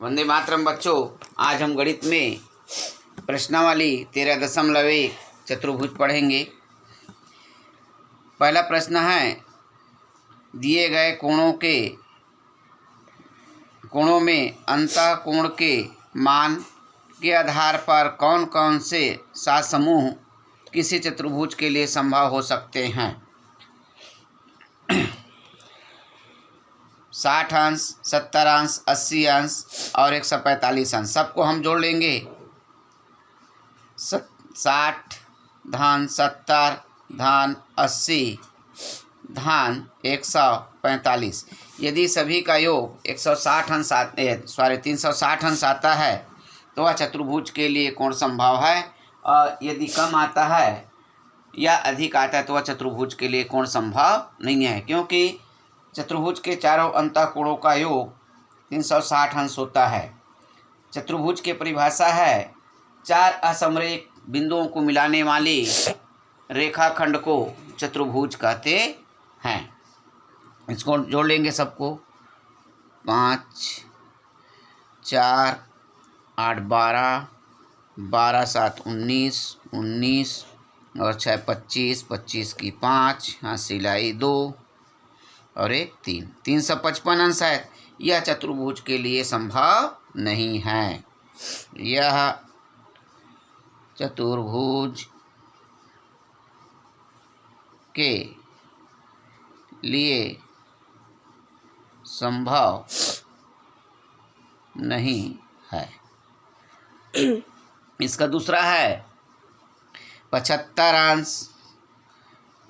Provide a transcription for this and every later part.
वंदे मातरम बच्चों, आज हम गणित में प्रश्नावली 13.1 चतुर्भुज पढ़ेंगे। पहला प्रश्न है, दिए गए कोणों में अंतःकोण के मान के आधार पर कौन कौन से 7 समूह किसी चतुर्भुज के लिए संभव हो सकते हैं। 60 अंश, 70 अंश, 80 अंश और 145 अंश, सबको हम जोड़ लेंगे। 60 धन 70 धन 80 धन 145, यदि सभी का योग 360 अंश आता है तो वह चतुर्भुज के लिए कोण संभव है, और यदि कम आता है या अधिक आता है तो वह चतुर्भुज के लिए कोण संभव नहीं है, क्योंकि चतुर्भुज के चारों अंतःकोणों का योग 360 अंश होता है। चतुर्भुज की परिभाषा है 4 असमरेख बिंदुओं को मिलाने वाली रेखाखंड को चतुर्भुज कहते हैं। इसको जोड़ लेंगे सबको। 5 4 8 12 12 7 19 19 और 6 25 25 की 5, हाँ सिलाई 2 और 1 3, 355 अंश है। यह चतुर्भुज के लिए संभव नहीं है। यह चतुर्भुज के लिए संभव नहीं है। इसका दूसरा है 75 अंश,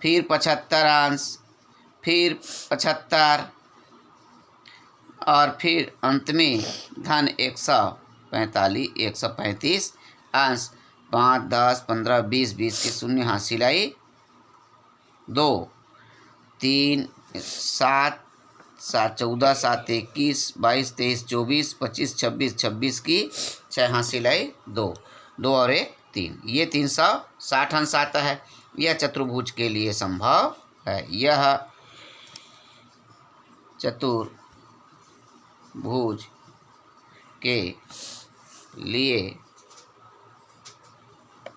फिर 75 अंश, फिर 75 और फिर अंत में धन 145 135 अंश। 5 10 15 20 20 के शून्य, हाँ सिलाई 2 3 7 7 14 7 21 22 23 24 25 26 26 की 6, हाँ सिलाई 2 2 और 1 3, ये 360 अंश आता है। यह चतुर्भुज के लिए संभव है। यह चतुर्भुज के लिए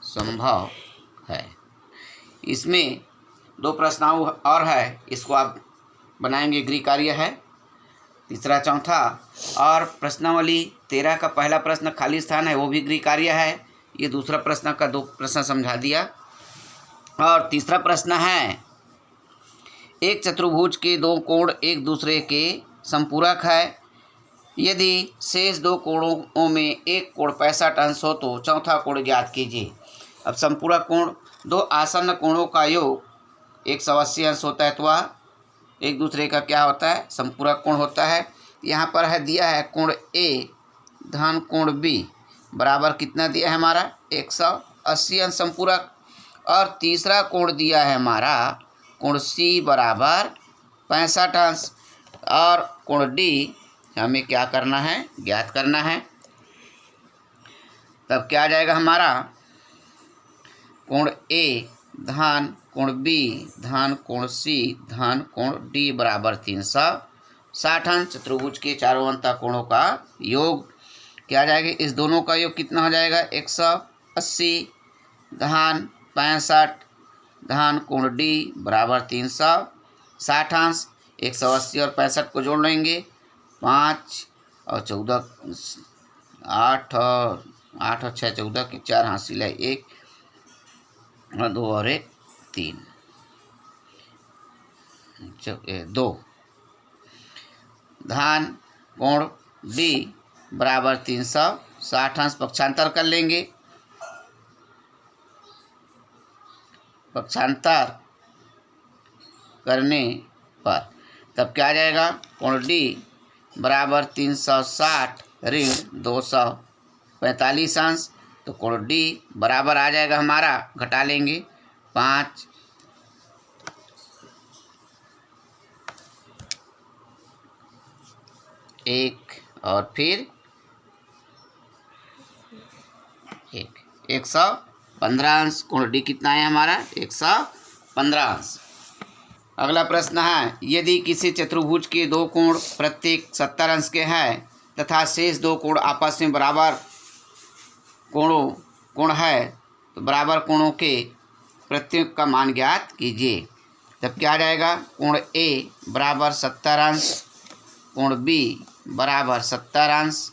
संभव है। इसमें 2 प्रश्नावली और है, इसको आप बनाएंगे, गृह कार्य है तीसरा चौथा, और प्रश्नावली 13 का पहला प्रश्न खाली स्थान है, वो भी गृह कार्य है। ये दूसरा प्रश्न का 2 प्रश्न समझा दिया। और तीसरा प्रश्न है, एक चतुर्भुज के 2 कोण एक दूसरे के संपूरक है। यदि शेष 2 कोणों में एक कोण 65 अंश हो तो चौथा कोण ज्ञात कीजिए। अब संपूरक कोण 2 आसन्न कोणों का योग 180 अंश होता है, तो वह एक दूसरे का क्या होता है, संपूरक कोण होता है। यहाँ पर है दिया है कोण ए धन कोण बी बराबर कितना दिया है हमारा 180 अंश संपूरक, और तीसरा कोण दिया है हमारा कोण सी बराबर 65 अंश, और कोण डी हमें क्या करना है, ज्ञात करना है। तब क्या आ जाएगा हमारा कोण ए धन कोण बी धन कोण सी धन कोण डी बराबर 360 अंश। चतुर्भुज के चारों अंतःकोणों का योग क्या आ जाएगा, इस दोनों का योग कितना हो जाएगा 180 धन 65 धन कोण डी बराबर 360 अंश। 180 और 65 को जोड़ लेंगे, 5 और 14 8 और 6 14 की 4, हाँ सिलाई 1 और 2 और 1 3 2 धन कोण डी बराबर 360 अंश। पक्षांतर कर लेंगे, पक्षांतर करने पर तब क्या आ जाएगा, कोण डी बराबर 360 ऋण 245 अंश। तो कोण डी बराबर आ जाएगा हमारा, घटा लेंगे 5 1 और फिर 115 अंश। कोण डी कितना है हमारा 115 अंश। अगला प्रश्न है, यदि किसी चतुर्भुज के 2 कोण प्रत्येक 70 अंश के हैं तथा शेष दो कोण आपस में बराबर कोण है तो बराबर कोणों के प्रत्येक का मान ज्ञात कीजिए। तब क्या आ जाएगा, कोण ए बराबर 70 अंश, कोण बी बराबर 70 अंश,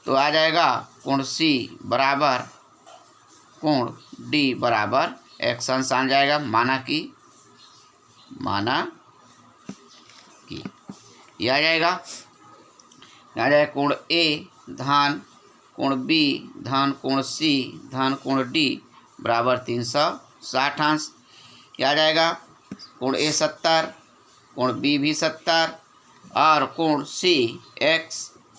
तो आ जाएगा कोण सी बराबर कोण डी बराबर x अंश आ जाएगा। माना कि यह आ जाएगा कोण ए धन कोण बी धन कोण सी धन कोण डी बराबर 360 अंश। क्या आ जाएगा, कोण ए 70, कोण बी भी 70 और कोण सी x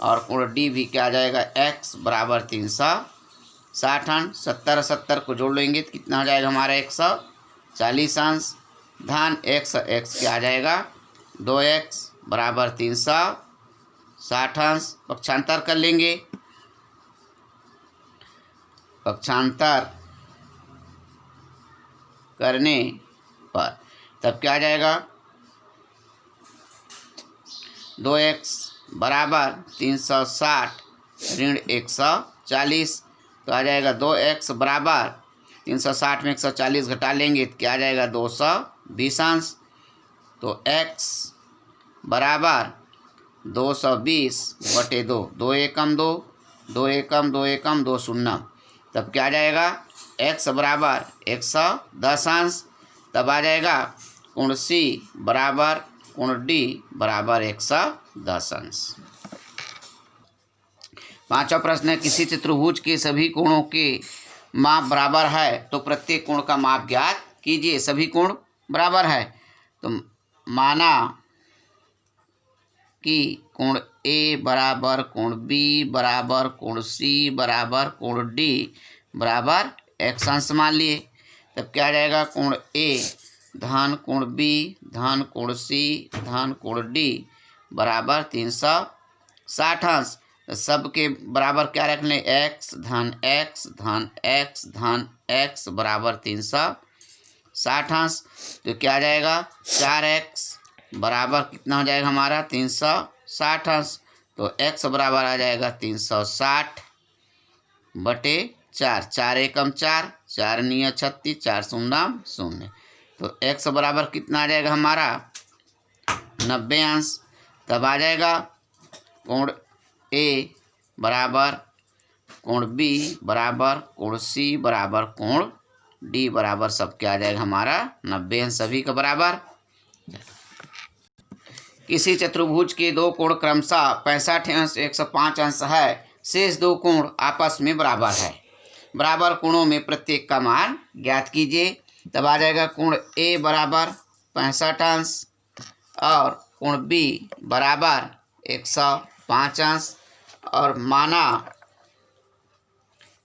और कोण डी भी क्या आ जाएगा x बराबर 360 अंश। 70 70 को जोड़ लेंगे तो कितना हो जाएगा हमारा 140 अंश। धन x क्या आ जाएगा 2x बराबर 360 अंश। पक्षांतर कर लेंगे, पक्षांतर करने पर तब क्या आ जाएगा 2x बराबर 360 ऋण 140, तो आ जाएगा 2x बराबर 360 में 140 घटा लेंगे तो क्या आ जाएगा 220 अंश। तो x बराबर 220 बटे 2, 2 एकम 2, 2 एकम 2 एकम 2 शून्य, तब क्या आ जाएगा x बराबर 110 अंश। तब आ जाएगा कोण सी बराबर कोण डी बराबर 110 अंश। पांचवा प्रश्न है, किसी चतुर्भुज के सभी कोणों के माप बराबर है तो प्रत्येक कोण का माप ज्ञात कीजिए। सभी कोण बराबर है तो माना कि कोण ए बराबर कोण बी बराबर कोण सी बराबर कोण डी बराबर x अंश मान लिए। तब क्या आ जाएगा, कोण ए धन कोण बी धन कोण सी धन कोण डी बराबर 360 अंश। तो सबके बराबर क्या रख लें, x धन x धन x धन x बराबर 360 अंश। तो क्या आ जाएगा 4x बराबर कितना हो जाएगा हमारा 360 अंश। तो x बराबर आ जाएगा 360 बटे 4, 4 एकम 4, 4 निया 36, 4 शून्य 0, तो x बराबर कितना आ जाएगा हमारा 90 अंश। तब आ जाएगा कोण ए बराबर कोण बी बराबर कोण सी बराबर कोण डी बराबर सब क्या आ जाएगा हमारा 90 अंश सभी का बराबर। किसी चतुर्भुज के दो कोण क्रमशः 65 अंश 105 अंश है, शेष दो कोण आपस में बराबर है, बराबर कोणों में प्रत्येक का मान ज्ञात कीजिए। तब आ जाएगा कोण ए बराबर 65 अंश और कोण बी बराबर 105 अंश और माना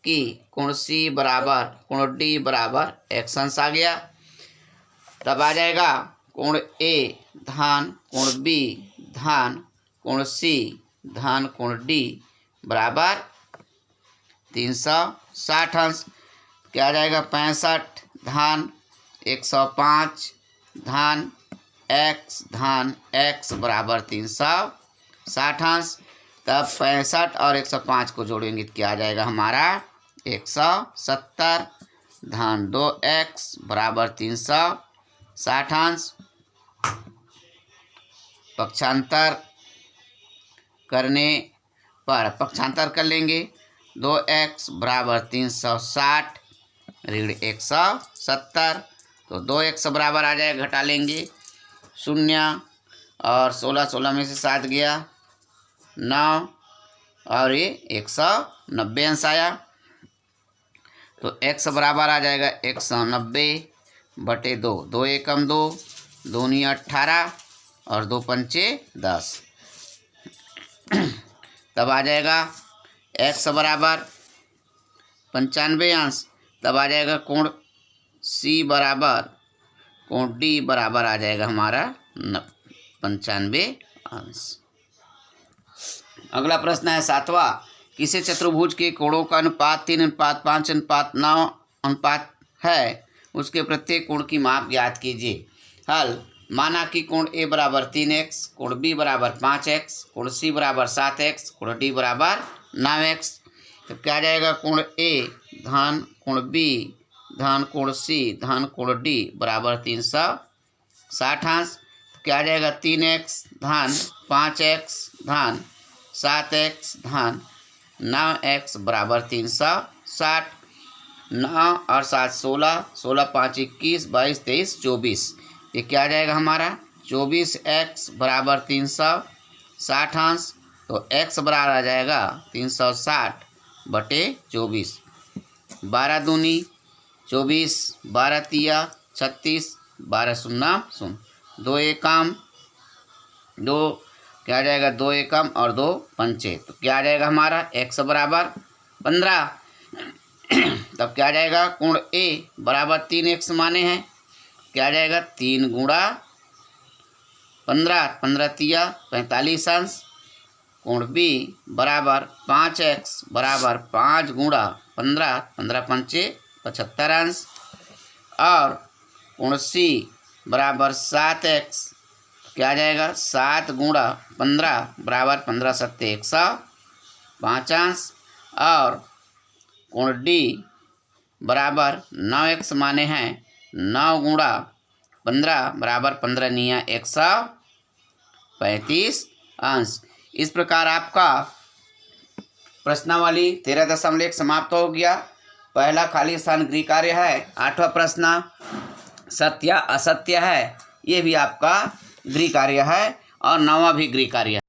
कि कोण सी बराबर कोण डी बराबर x अंश आ गया। तब आ जाएगा कोण ए धन कोण बी धन कोण सी धन कोण डी बराबर 360 अंश। क्या आ जाएगा 65 धन 105 धन x बराबर 360 अंश। तब 65 और 105 को जोड़ेंगे तो क्या आ जाएगा हमारा 170 धन 2x बराबर 360 अंश। पक्षांतर करने पर पक्षांतर कर लेंगे, 2x बराबर 360 ऋण 170, तो 2x बराबर आ जाएगा, घटा लेंगे 0 और 16 में से 7 गया 9 और ये 190 अंश आया। तो x बराबर आ जाएगा 190 बटे 2, 2 एकम 2, 2 नी 18 और 2 पंचे 10, तब आ जाएगा x बराबर 95 अंश। तब आ जाएगा कोण C बराबर कोण D बराबर आ जाएगा हमारा 95 अंश। अगला प्रश्न है 7वां, किसी चतुर्भुज के कोणों का अनुपात 3 अनुपात 5 अनुपात 9 अनुपात है, उसके प्रत्येक कोण की माप ज्ञात कीजिए। हल, माना कि कोण ए बराबर 3x, कोण बी बराबर 5x, कोण सी बराबर 7x, कोण डी बराबर 9x। तो क्या जाएगा, कोण ए धन कोण बी धन कोण सी धन कोण डी बराबर 360 अंश। तो क्या जाएगा, 3x धन 5x धन 7x धन 9x बराबर 360। 9 और 7 16, 16 5 21, 22 23 24। ये क्या जाएगा हमारा, 24x बराबर 360 अंश। तो x बराबर आ जाएगा 360/24। 12 दूनी 24, 12 तिया 36, 12 शून्य शून्य, 2 एकम 2, क्या जाएगा 2 एकम और 2 पंचे। तो क्या जाएगा हमारा, x बराबर 15। तब क्या जाएगा, कोण ए बराबर 3x माने हैं, क्या जाएगा 3 गुणा 15, 15 तिया 45 अंश। कोण बी बराबर 5x बराबर 5 गुणा 15, 15 पंचे 75 अंश। और कोण सी बराबर 7x, क्या जाएगा 7 गुणा 15 बराबर 15 सत्ते 105 अंश। और कोण डी बराबर 9x माने हैं, 9 गुणा 15 बराबर 15 निया 135 अंश। इस प्रकार आपका प्रश्नावली 13.1 समाप्त हो गया। पहला खाली स्थान गृह कार्य है। 8वां प्रश्न सत्य असत्य है, ये भी आपका गृह कार्य है। और 9वां भी गृह कार्य है।